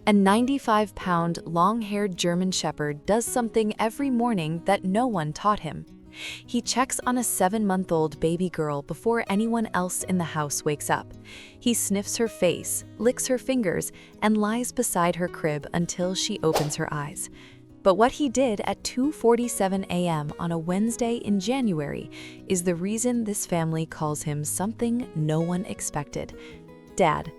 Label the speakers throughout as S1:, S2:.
S1: A 95-pound, long-haired German Shepherd does something every morning that no one taught him. He checks on a 7-month-old baby girl before anyone else in the house wakes up. He sniffs her face, licks her fingers, and lies beside her crib until she opens her eyes. But what he did at 2:47 a.m. on a Wednesday in January is the reason this family calls him something no one expected: Dad.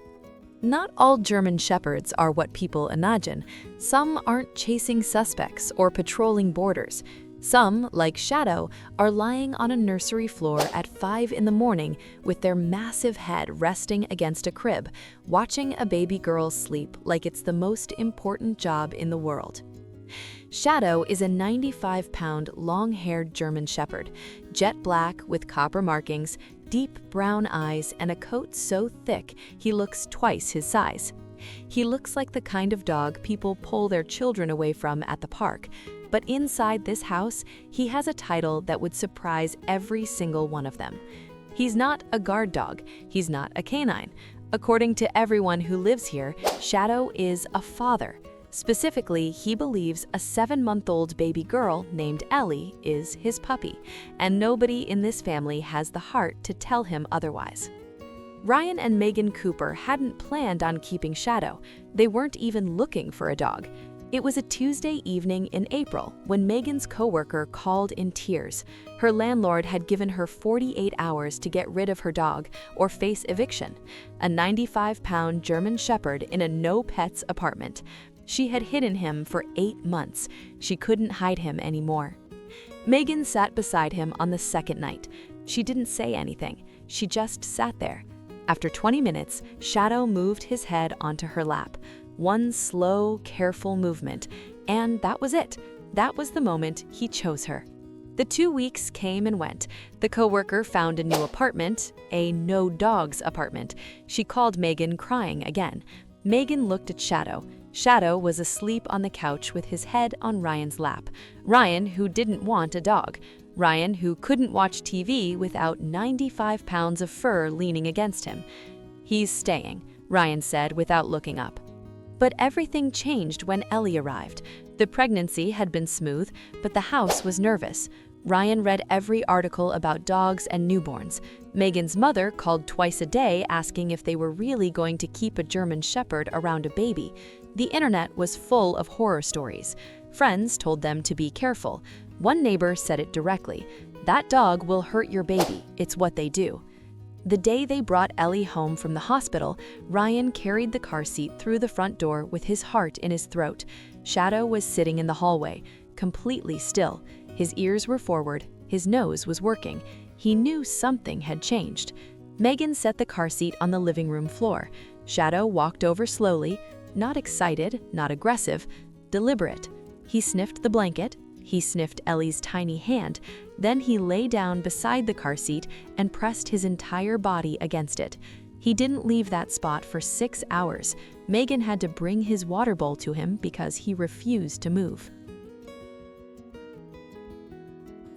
S1: Not all German Shepherds are what people imagine. Some aren't chasing suspects or patrolling borders. Some, like Shadow, are lying on a nursery floor at 5 in the morning with their massive head resting against a crib, watching a baby girl sleep like it's the most important job in the world. Shadow is a 95-pound, long-haired German Shepherd, jet black with copper markings, deep brown eyes, and a coat so thick he looks twice his size. He looks like the kind of dog people pull their children away from at the park, but inside this house, he has a title that would surprise every single one of them. He's not a guard dog, he's not a canine. According to everyone who lives here, Shadow is a father. Specifically, he believes a 7-month-old baby girl named Ellie is his puppy, and nobody in this family has the heart to tell him otherwise. Ryan and Megan Cooper hadn't planned on keeping Shadow. They weren't even looking for a dog. It was a Tuesday evening in April when Megan's coworker called in tears. Her landlord had given her 48 hours to get rid of her dog or face eviction. A 95-pound German Shepherd in a no-pets apartment. She had hidden him for 8 months. She couldn't hide him anymore. Megan sat beside him on the second night. She didn't say anything. She just sat there. After 20 minutes, Shadow moved his head onto her lap. One slow, careful movement, and that was it. That was the moment he chose her. The 2 weeks came and went. The coworker found a new apartment, a no-dogs apartment. She called Megan crying again. Megan looked at Shadow. Shadow was asleep on the couch with his head on Ryan's lap. Ryan, who didn't want a dog. Ryan, who couldn't watch TV without 95 pounds of fur leaning against him. "He's staying," Ryan said without looking up. But everything changed when Ellie arrived. The pregnancy had been smooth, but the house was nervous. Ryan read every article about dogs and newborns. Megan's mother called twice a day asking if they were really going to keep a German Shepherd around a baby. The internet was full of horror stories. Friends told them to be careful. One neighbor said it directly: "That dog will hurt your baby. It's what they do." The day they brought Ellie home from the hospital, Ryan carried the car seat through the front door with his heart in his throat. Shadow was sitting in the hallway, completely still. His ears were forward, his nose was working. He knew something had changed. Megan set the car seat on the living room floor. Shadow walked over slowly, not excited, not aggressive, deliberate. He sniffed the blanket. He sniffed Ellie's tiny hand. Then he lay down beside the car seat and pressed his entire body against it. He didn't leave that spot for 6 hours. Megan had to bring his water bowl to him because he refused to move.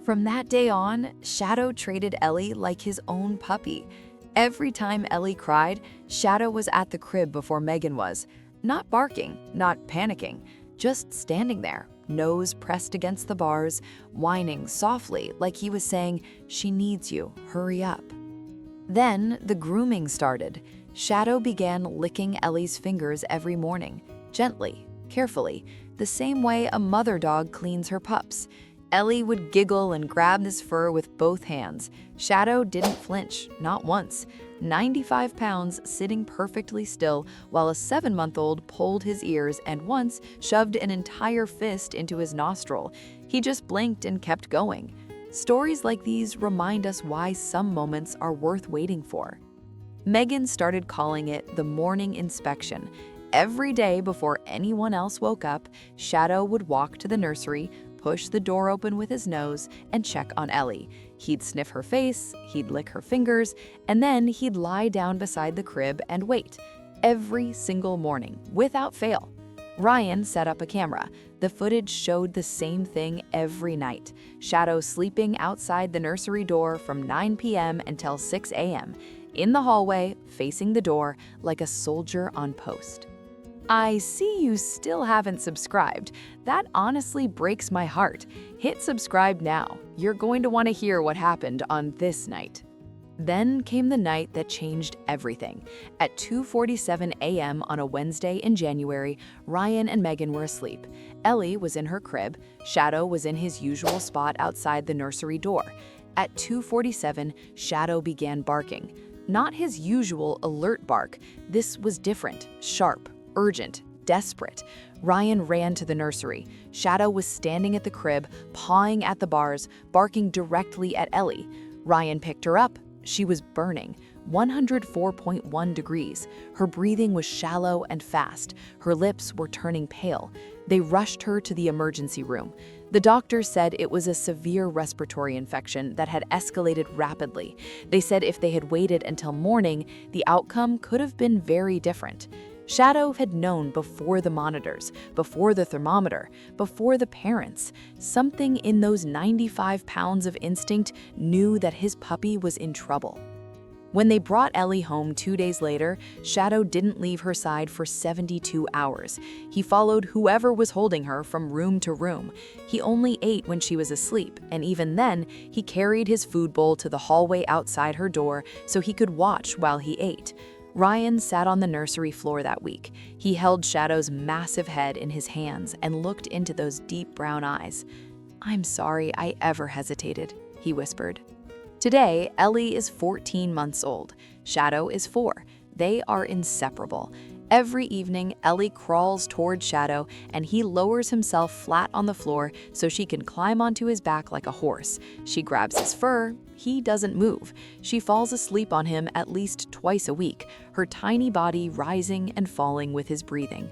S1: From that day on, Shadow treated Ellie like his own puppy. Every time Ellie cried, Shadow was at the crib before Megan was. Not barking, not panicking, just standing there, nose pressed against the bars, whining softly like he was saying, "She needs you, hurry up." Then the grooming started. Shadow began licking Ellie's fingers every morning, gently, carefully, the same way a mother dog cleans her pups. Ellie would giggle and grab his fur with both hands. Shadow didn't flinch, not once. 95 pounds sitting perfectly still while a 7-month-old pulled his ears and once shoved an entire fist into his nostril. He just blinked and kept going. Stories like these remind us why some moments are worth waiting for. Megan started calling it the morning inspection. Every day before anyone else woke up, Shadow would walk to the nursery, push the door open with his nose, and check on Ellie. He'd sniff her face, he'd lick her fingers, and then he'd lie down beside the crib and wait. Every single morning, without fail. Ryan set up a camera. The footage showed the same thing every night. Shadow sleeping outside the nursery door from 9 p.m. until 6 a.m., in the hallway, facing the door, like a soldier on post. I see you still haven't subscribed. That honestly breaks my heart. Hit subscribe now. You're going to want to hear what happened on this night. Then came the night that changed everything. At 2:47 a.m. on a Wednesday in January, Ryan and Megan were asleep. Ellie was in her crib. Shadow was in his usual spot outside the nursery door. At 2:47, Shadow began barking. Not his usual alert bark. This was different, sharp, urgent, desperate. Ryan ran to the nursery. Shadow was standing at the crib, pawing at the bars, barking directly at Ellie. Ryan picked her up. She was burning, 104.1 degrees. Her breathing was shallow and fast. Her lips were turning pale. They rushed her to the emergency room. The doctor said it was a severe respiratory infection that had escalated rapidly. They said if they had waited until morning, the outcome could have been very different. Shadow had known before the monitors, before the thermometer, before the parents. Something in those 95 pounds of instinct knew that his puppy was in trouble. When they brought Ellie home 2 days later, Shadow didn't leave her side for 72 hours. He followed whoever was holding her from room to room. He only ate when she was asleep, and even then, he carried his food bowl to the hallway outside her door so he could watch while he ate. Ryan sat on the nursery floor that week. He held Shadow's massive head in his hands and looked into those deep brown eyes. "I'm sorry I ever hesitated," he whispered. Today, Ellie is 14 months old. Shadow is 4. They are inseparable. Every evening, Ellie crawls toward Shadow, and he lowers himself flat on the floor so she can climb onto his back like a horse. She grabs his fur. He doesn't move. She falls asleep on him at least twice a week, her tiny body rising and falling with his breathing.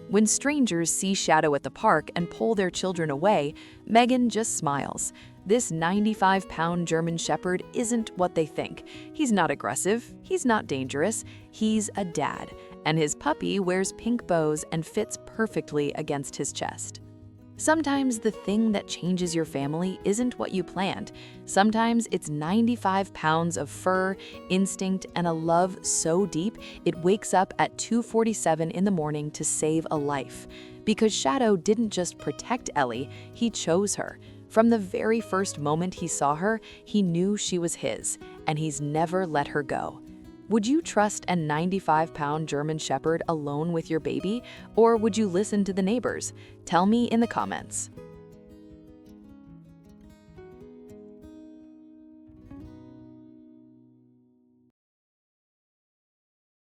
S1: When strangers see Shadow at the park and pull their children away, Megan just smiles. This 95-pound German Shepherd isn't what they think. He's not aggressive. He's not dangerous. He's a dad. And his puppy wears pink bows and fits perfectly against his chest. Sometimes the thing that changes your family isn't what you planned. Sometimes it's 95 pounds of fur, instinct, and a love so deep it wakes up at 2:47 in the morning to save a life. Because Shadow didn't just protect Ellie, he chose her. From the very first moment he saw her, he knew she was his, and he's never let her go. Would you trust a 95-pound German Shepherd alone with your baby, or would you listen to the neighbors? Tell me in the comments.